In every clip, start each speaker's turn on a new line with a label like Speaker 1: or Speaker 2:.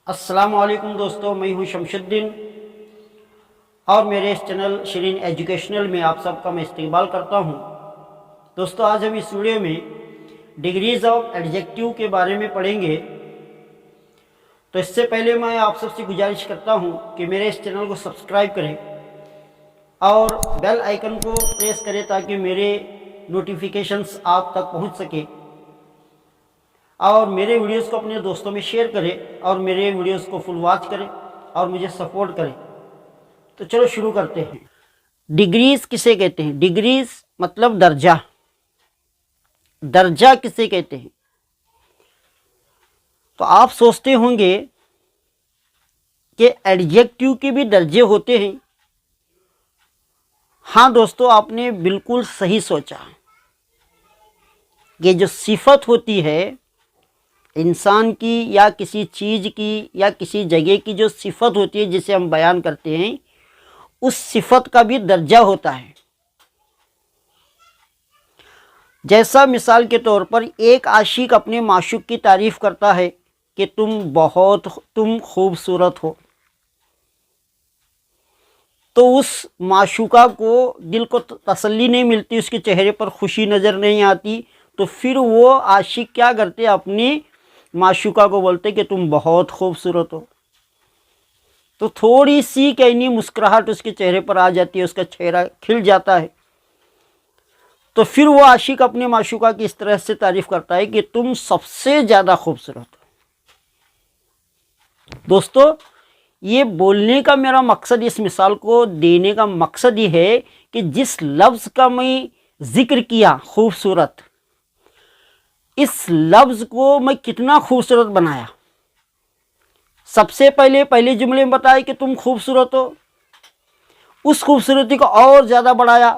Speaker 1: अस्सलामुअलैकुम दोस्तों, मैं हूं शमशुद्दीन और मेरे इस चैनल शिरीन एजुकेशनल में आप सबका मैं इस्तकबाल करता हूं। दोस्तों, आज हम इस वीडियो में डिग्रीज ऑफ एडजेक्टिव के बारे में पढ़ेंगे। तो इससे पहले मैं आप सबसे गुजारिश करता हूं कि मेरे इस चैनल को सब्सक्राइब करें और बेल आइकन को प्रेस करें ताकि मेरे नोटिफिकेशंस आप तक पहुंच सके और मेरे वीडियोस को अपने दोस्तों में शेयर करें और मेरे वीडियोस को फुल वॉच करें और मुझे सपोर्ट करें। तो चलो शुरू करते हैं। डिग्रीज किसे कहते हैं? डिग्रीज मतलब दर्जा। दर्जा किसे कहते हैं? तो आप सोचते होंगे कि एडजेक्टिव के भी दर्जे होते हैं। हाँ दोस्तों, आपने बिल्कुल सही सोचा। ये जो सिफत होती है इंसान की या किसी चीज़ की या किसी जगह की, जो सिफत होती है जिसे हम बयान करते हैं, उस सिफत का भी दर्जा होता है। जैसा मिसाल के तौर पर एक आशिक अपने माशूक की तारीफ करता है कि तुम खूबसूरत हो, तो उस माशूका को दिल को तसल्ली नहीं मिलती, उसके चेहरे पर खुशी नज़र नहीं आती। तो फिर वो आशिक क्या करते, अपनी माशूका को बोलते कि तुम बहुत खूबसूरत हो। तो थोड़ी सी कहनी मुस्कुराहट उसके चेहरे पर आ जाती है, उसका चेहरा खिल जाता है। तो फिर वो आशिक अपने माशूका की इस तरह से तारीफ करता है कि तुम सबसे ज़्यादा खूबसूरत हो। दोस्तों, ये बोलने का मेरा मकसद, इस मिसाल को देने का मकसद ये है कि जिस लफ्ज़ का मैं जिक्र किया खूबसूरत, इस लफ्ज़ को मैं कितना खूबसूरत बनाया। सबसे पहले जुमले में बताया कि तुम खूबसूरत हो, उस खूबसूरती को और ज़्यादा बढ़ाया,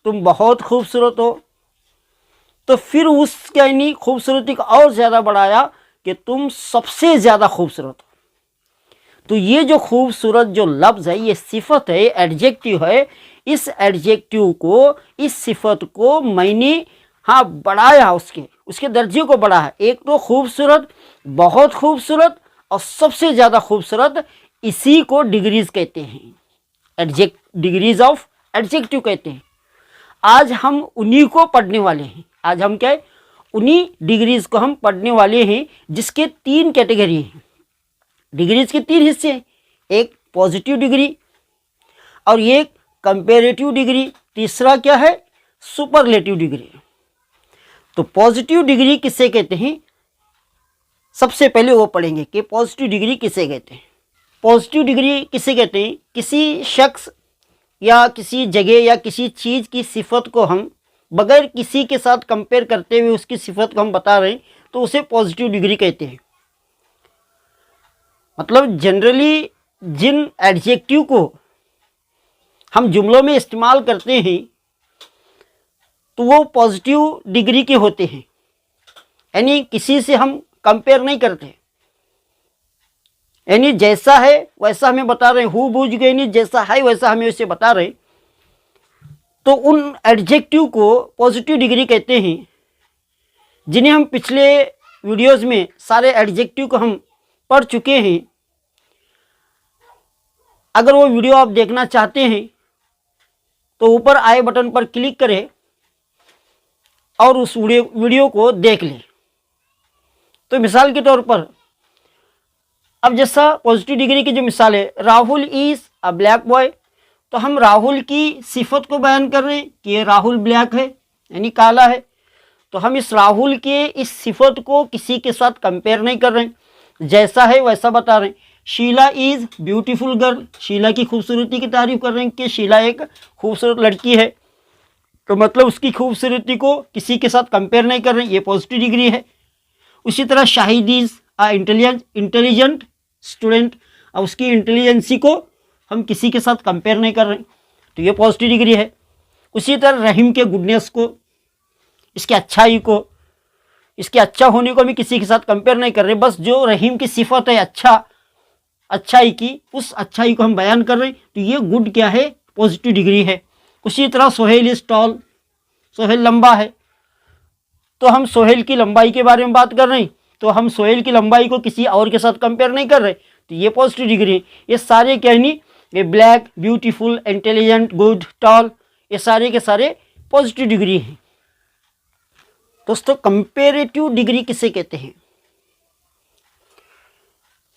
Speaker 1: तुम बहुत खूबसूरत हो। तो फिर उस यानी खूबसूरती को और ज़्यादा बढ़ाया कि तुम सबसे ज़्यादा खूबसूरत हो। तो ये जो खूबसूरत जो लफ्ज़ है, ये सिफत है, एडजेक्टिव है। इस एडजेक्टिव को, इस सिफत को मैंने बढ़ाया, उसके दर्जे को बढ़ाया। एक तो खूबसूरत, बहुत खूबसूरत और सबसे ज़्यादा खूबसूरत, इसी को डिग्रीज कहते हैं, डिग्रीज ऑफ एडजेक्टिव कहते हैं। आज हम उन्हीं को पढ़ने वाले हैं। आज हम क्या है, उन्हीं डिग्रीज को हम पढ़ने वाले हैं, जिसके 3 कैटेगरी हैं। डिग्रीज के 3 हिस्से हैं, एक पॉजिटिव डिग्री और एक कंपेरेटिव डिग्री, तीसरा क्या है, सुपरलेटिव डिग्री। तो पॉजिटिव डिग्री किसे कहते हैं, सबसे पहले वो पढ़ेंगे कि पॉजिटिव डिग्री किसे कहते हैं। पॉजिटिव डिग्री किसे कहते हैं? किसी शख्स या किसी जगह या किसी चीज़ की सिफत को हम बगैर किसी के साथ कंपेयर करते हुए उसकी सिफत को हम बता रहे हैं, तो उसे पॉजिटिव डिग्री कहते हैं। मतलब जनरली जिन एडजेक्टिव को हम जुमलों में इस्तेमाल करते हैं तो वो पॉजिटिव डिग्री के होते हैं, यानी किसी से हम कंपेयर नहीं करते, यानी जैसा है वैसा हमें बता रहे हैं, हु बूझ गए, नहीं जैसा है वैसा हमें उसे बता रहे। तो उन एडजेक्टिव को पॉजिटिव डिग्री कहते हैं, जिन्हें हम पिछले वीडियोस में सारे एडजेक्टिव को हम पढ़ चुके हैं। अगर वो वीडियो आप देखना चाहते हैं तो ऊपर आई बटन पर क्लिक करें और उस वीडियो को देख लें। तो मिसाल के तौर पर अब जैसा पॉजिटिव डिग्री की जो मिसाल है, Rahul is a black boy, तो हम राहुल की सिफत को बयान कर रहे हैं कि ये राहुल ब्लैक है, यानी काला है। तो हम इस राहुल के इस सिफत को किसी के साथ कंपेयर नहीं कर रहे हैं, जैसा है वैसा बता रहे हैं। Sheela is beautiful girl, Sheela की खूबसूरती की तारीफ कर रहे हैं कि शीला एक खूबसूरत लड़की है, तो मतलब उसकी खूबसूरती को किसी के साथ कंपेयर नहीं कर रहे हैं, ये पॉजिटिव डिग्री है। उसी तरह शाहिद इज़ इंटेलिजेंट स्टूडेंट, और उसकी इंटेलिजेंसी को हम किसी के साथ कंपेयर नहीं कर रहे हैं, तो ये पॉजिटिव डिग्री है। उसी तरह रहीम के गुडनेस को, इसकी अच्छाई को, इसके अच्छा होने को हम किसी के साथ कंपेयर नहीं कर रहे, बस जो रहीम की सिफत है अच्छाई की, उस अच्छाई को हम बयान कर रहे हैं, तो ये गुड क्या है, पॉजिटिव डिग्री है। उसी तरह सोहेल इज़ टॉल, सोहेल लंबा है, तो हम सोहेल की लंबाई के बारे में बात कर रहे हैं, तो हम सोहेल की लंबाई को किसी और के साथ कंपेयर नहीं कर रहे, तो ये पॉजिटिव डिग्री है। ये सारे क्या है नहीं, ये black, beautiful, intelligent, good, tall, ये सारे के सारे पॉजिटिव डिग्री हैं। दोस्तों कंपेरेटिव डिग्री किसे कहते हैं?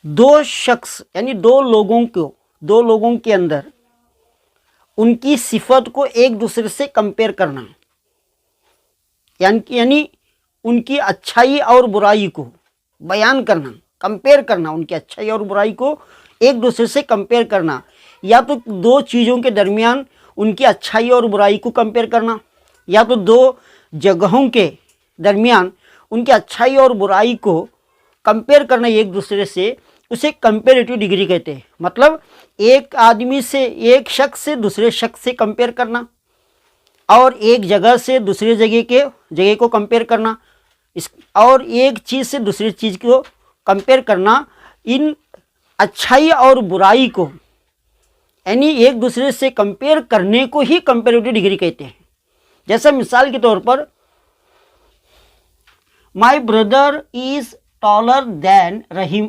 Speaker 1: दो शख्स यानी दो लोगों के अंदर उनकी सिफत को एक दूसरे से कंपेयर करना, यानी उनकी अच्छाई और बुराई को बयान करना, कंपेयर करना, उनकी अच्छाई और बुराई को एक दूसरे से कंपेयर करना, या तो दो चीज़ों के दरमियान उनकी अच्छाई और बुराई को कंपेयर करना, या तो दो जगहों के दरमियान उनकी अच्छाई और बुराई को कंपेयर करना एक दूसरे से, उसे कंपेरेटिव डिग्री कहते हैं। मतलब एक शख्स से दूसरे शख्स से कंपेयर करना और एक जगह से दूसरे जगह को कंपेयर करना, और एक चीज़ से दूसरी चीज़ को कंपेयर करना, इन अच्छाई और बुराई को यानी एक दूसरे से कंपेयर करने को ही कंपेरेटिव डिग्री कहते हैं। जैसे मिसाल के तौर पर, my brother is taller than Rahim,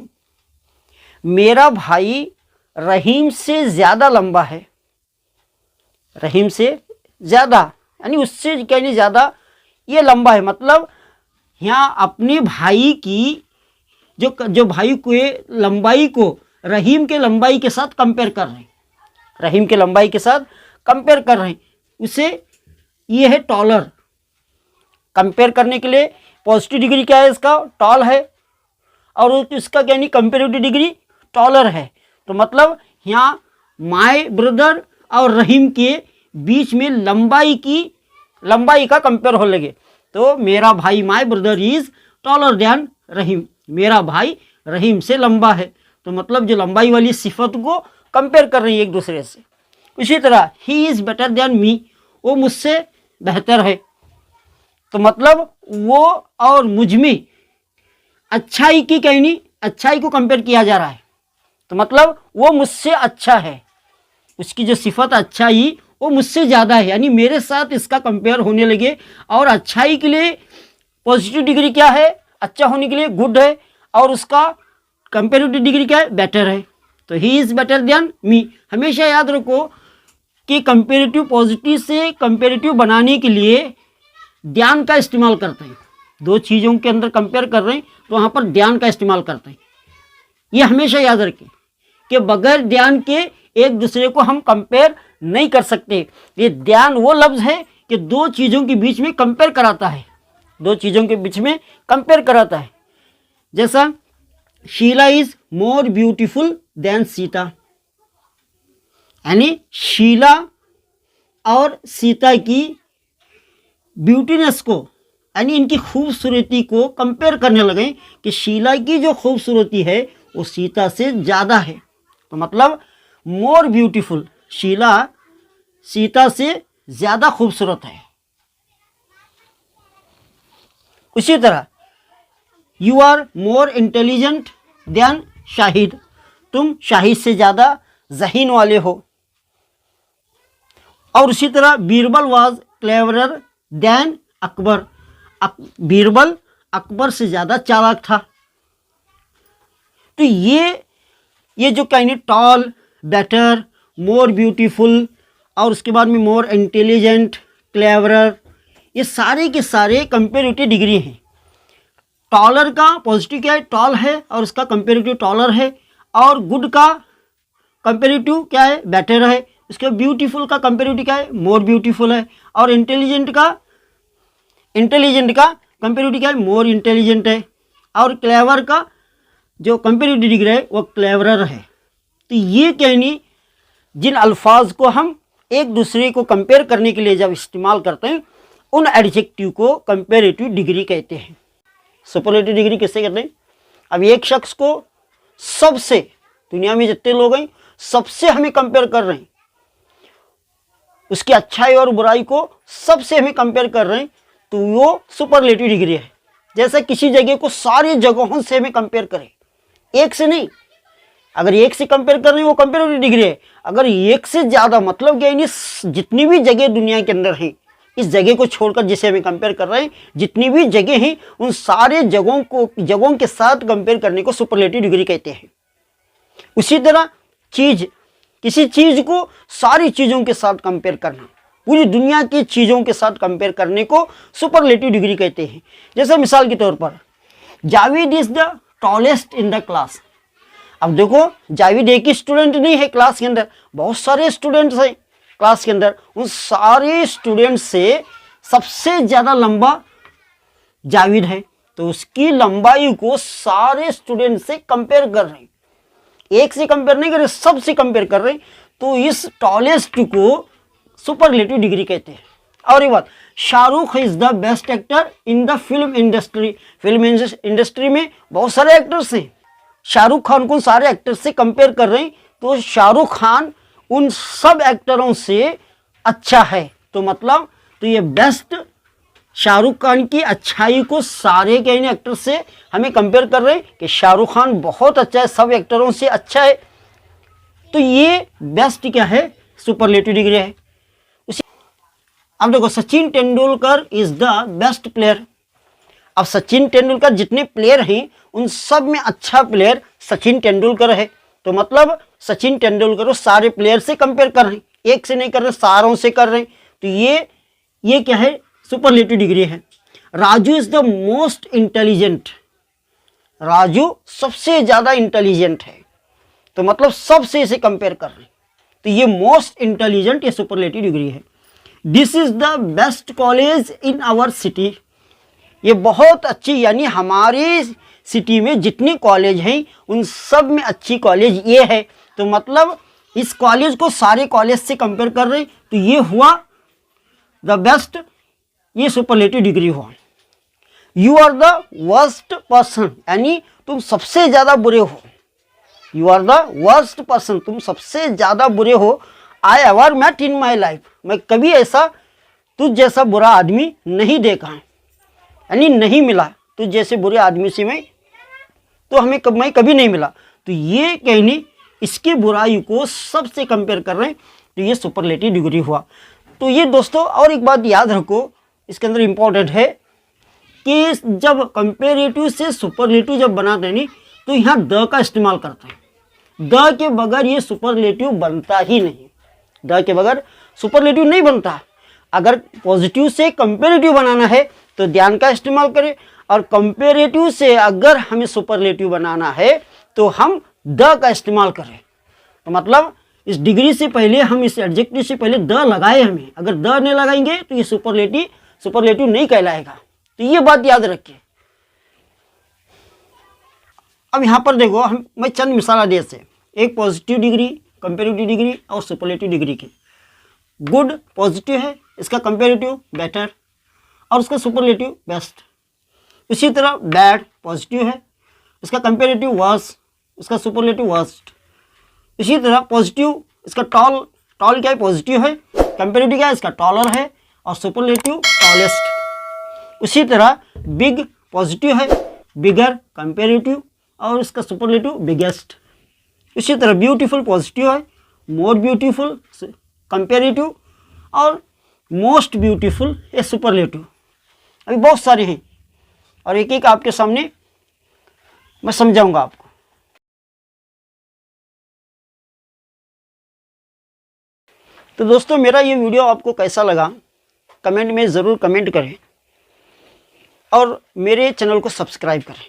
Speaker 1: मेरा भाई रहीम से ज़्यादा लंबा है। रहीम से ज़्यादा यानी उससे कहने ज़्यादा ये लंबा है। मतलब यहाँ अपने भाई की जो भाई को लंबाई को रहीम के लंबाई के साथ कंपेयर कर रहे हैं, रहीम के लंबाई के साथ कंपेयर कर रहे हैं, उसे ये है टॉलर। कंपेयर करने के लिए पॉजिटिव डिग्री क्या है इसका? टॉल है, और इसका क्या नहीं कंपेरेटिव डिग्री टॉलर है। तो मतलब यहाँ माय ब्रदर और रहीम के बीच में लंबाई का कंपेयर हो लगे, तो मेरा भाई my brother is taller than Rahim, मेरा भाई रहीम से लंबा है। तो मतलब जो लंबाई वाली सिफत को कंपेयर कर रही है एक दूसरे से। इसी तरह he is better than me, वो मुझसे बेहतर है। तो मतलब वो और मुझ में अच्छाई की कहनी, अच्छाई को कंपेयर किया जा रहा है। तो मतलब वो मुझसे अच्छा है, उसकी जो सिफत अच्छाई वो मुझसे ज़्यादा है, यानी मेरे साथ इसका कंपेयर होने लगे। और अच्छाई के लिए पॉजिटिव डिग्री क्या है? अच्छा होने के लिए गुड है, और उसका कंपेरेटिव डिग्री क्या है? बेटर है। तो he is better than me. हमेशा याद रखो कि कंपेरेटिव पॉजिटिव से कंपेरेटिव बनाने के लिए ध्यान का इस्तेमाल करते हैं। दो चीज़ों के अंदर कंपेयर कर रहे हैं तो वहाँ पर ध्यान का इस्तेमाल करते हैं। ये हमेशा याद रखें कि बगैर ध्यान के एक दूसरे को हम कंपेयर नहीं कर सकते। ये ध्यान वो लफ्ज़ है कि दो चीज़ों के बीच में कंपेयर कराता है, दो चीज़ों के बीच में कंपेयर कराता है। जैसा Sheela is more beautiful than Sita, यानी शीला और सीता की ब्यूटीनेस को यानी इनकी खूबसूरती को कंपेयर करने लगे कि शीला की जो खूबसूरती है वो सीता से ज़्यादा है। तो मतलब मोर ब्यूटीफुल, शीला सीता से ज़्यादा खूबसूरत है। उसी तरह you are more intelligent than Shahid, तुम शाहिद से ज़्यादा ज़हीन वाले हो। और उसी तरह Birbal was cleverer than Akbar, Birbal Akbar से ज़्यादा चालाक था। तो ये जो कहने टॉल, बेटर, मोर ब्यूटीफुल और उसके बाद में मोर इंटेलिजेंट, क्लेवरर, ये सारे के सारे कंपेरेटिव डिग्री हैं। टॉलर का पॉजिटिव क्या है? टॉल है, और उसका कंपेरेटिव टॉलर है। और गुड का कंपेरेटिव क्या है? बेटर है। उसके ब्यूटीफुल का कंपेरेटिव क्या है? मोर ब्यूटीफुल है। और इंटेलिजेंट का कंपेरेटिव क्या है? मोर इंटेलिजेंट है। और क्लेवर का जो कंपेरेटिव डिग्री है वो क्लेवरर है। तो ये कहनी जिन अल्फाज को हम एक दूसरे को कंपेयर करने के लिए जब इस्तेमाल करते हैं उन एडजेक्टिव को कंपेरेटिव डिग्री कहते हैं। सुपरलेटिव डिग्री किससे कहते हैं? अब एक शख्स को सबसे, दुनिया में जितने लोग हैं सबसे हमें कंपेयर कर रहे हैं, उसकी अच्छाई और बुराई को सबसे हमें कंपेयर कर रहे हैं, तो वो सुपरलेटिव डिग्री है। जैसे किसी जगह को सारी जगहों से हमें कंपेयर करें, एक से नहीं। अगर एक से कंपेयर कर रहे हैं वो कंपेरेटिव डिग्री है। अगर एक से ज़्यादा मतलब क्या है, जितनी भी जगह दुनिया के अंदर हैं, इस जगह को छोड़कर जिसे हमें कंपेयर कर रहे हैं, जितनी भी जगह हैं उन सारे जगहों के साथ कंपेयर करने को सुपरलेटिव डिग्री कहते हैं। उसी तरह चीज, किसी चीज को सारी चीजों के साथ कंपेयर करना, पूरी दुनिया की चीजों के साथ कंपेयर करने को सुपरलेटिव डिग्री कहते हैं। जैसे मिसाल के तौर पर Javed is the tallest in the class. अब देखो जावेद एक ही स्टूडेंट नहीं है क्लास के अंदर, बहुत सारे स्टूडेंट्स हैं क्लास के अंदर। उन सारे स्टूडेंट से सबसे ज्यादा लंबा जावेद है, तो उसकी लंबाई को सारे स्टूडेंट से कंपेयर कर रहे हैं, एक से कंपेयर नहीं कर रहे, सब से कंपेयर कर रहे हैं। तो इस टॉलेस्ट को सुपरलेटिव डिग्री कहते हैं। और एक बात, Shahrukh is the best actor in the film industry. Film industry में बहुत सारे एक्टर्स हैं, शाहरुख खान को सारे एक्टर्स से कंपेयर कर रहे हैं, तो शाहरुख खान उन सब एक्टरों से अच्छा है। तो मतलब तो ये बेस्ट, शाहरुख खान की अच्छाई को सारे के एक्टर से हमें कंपेयर कर रहे हैं कि शाहरुख खान बहुत अच्छा है, सब एक्टरों से अच्छा है। तो ये बेस्ट क्या है, सुपरलेटिव डिग्री है। अब देखो Sachin Tendulkar is the best player. अब सचिन तेंदुलकर जितने प्लेयर हैं उन सब में अच्छा प्लेयर सचिन तेंदुलकर है। तो मतलब सचिन तेंदुलकर को सारे प्लेयर से कंपेयर कर रहे हैं, एक से नहीं कर रहे, सारों से कर रहे हैं। तो ये क्या है, सुपरलेटिव डिग्री है। Raju is the most intelligent. Raju सबसे ज्यादा इंटेलिजेंट है, तो मतलब सबसे इसे कंपेयर कर रहे हैं, तो ये मोस्ट इंटेलिजेंट, ये सुपरलेटिव डिग्री है। This is the best college in our city. ये बहुत अच्छी, यानी हमारी सिटी में जितने कॉलेज हैं उन सब में अच्छी कॉलेज ये है। तो मतलब इस कॉलेज को सारे कॉलेज से कंपेयर कर रहे हैं, तो ये हुआ द बेस्ट, ये सुपरलेटिव डिग्री हुआ। You are the worst person, यानी तुम सबसे ज्यादा बुरे हो। You are the worst person, तुम सबसे ज्यादा बुरे हो। I ever met in my life, मैं कभी ऐसा तुझ जैसा बुरा आदमी नहीं देखा, यानी नहीं मिला तुझ जैसे बुरे आदमी से मैं कभी नहीं मिला। तो ये कहने इसकी बुराई को सबसे कंपेयर कर रहे हैं, तो ये सुपरलेटिव डिग्री हुआ। तो ये दोस्तों और एक बात याद रखो, इसके अंदर इंपॉर्टेंट है कि जब कंपेरेटिव से सुपरलेटिव जब बनाते हैं नहीं, तो यहाँ द का इस्तेमाल करते हैं। द के बगैर ये सुपरलेटिव बनता ही नहीं, द के बगैर सुपरलेटिव नहीं बनता। अगर पॉजिटिव से कंपेरेटिव बनाना है तो ध्यान का इस्तेमाल करें, और कंपेरेटिव से अगर हमें सुपरलेटिव बनाना है तो हम द का इस्तेमाल करें। तो मतलब इस डिग्री से पहले हम, इस एडजेक्टिव से पहले द लगाए हमें, अगर द नहीं लगाएंगे तो ये सुपरलेटिव नहीं कहलाएगा। तो ये बात याद रखिए। अब यहाँ पर देखो, मैं चंद मिसाल दे से, एक पॉजिटिव डिग्री, कंपेरेटिव डिग्री और सुपरलेटिव डिग्री की। गुड पॉजिटिव है, इसका कंपेरेटिव बेटर, और उसका सुपरलेटिव बेस्ट। इसी तरह बैड पॉजिटिव है, इसका कंपेरेटिव वर्स, इसका सुपरलेटिव वर्स्ट। इसी तरह पॉजिटिव, इसका टॉल क्या है, पॉजिटिव है, कंपेरेटिव क्या है, इसका टॉलर है, और सुपरलेटिव टॉलेस्ट। उसी तरह बिग पॉजिटिव है, बिगर कंपेरेटिव, और इसका सुपरलेटिव बिगेस्ट। इसी तरह ब्यूटीफुल पॉजिटिव है, मोर ब्यूटीफुल कंपेरेटिव, और मोस्ट ब्यूटीफुल ये सुपरलेटिव। अभी बहुत सारे हैं और एक एक आपके सामने मैं समझाऊंगा आपको। तो दोस्तों मेरा ये वीडियो आपको कैसा लगा कमेंट में ज़रूर कमेंट करें और मेरे चैनल को सब्सक्राइब करें।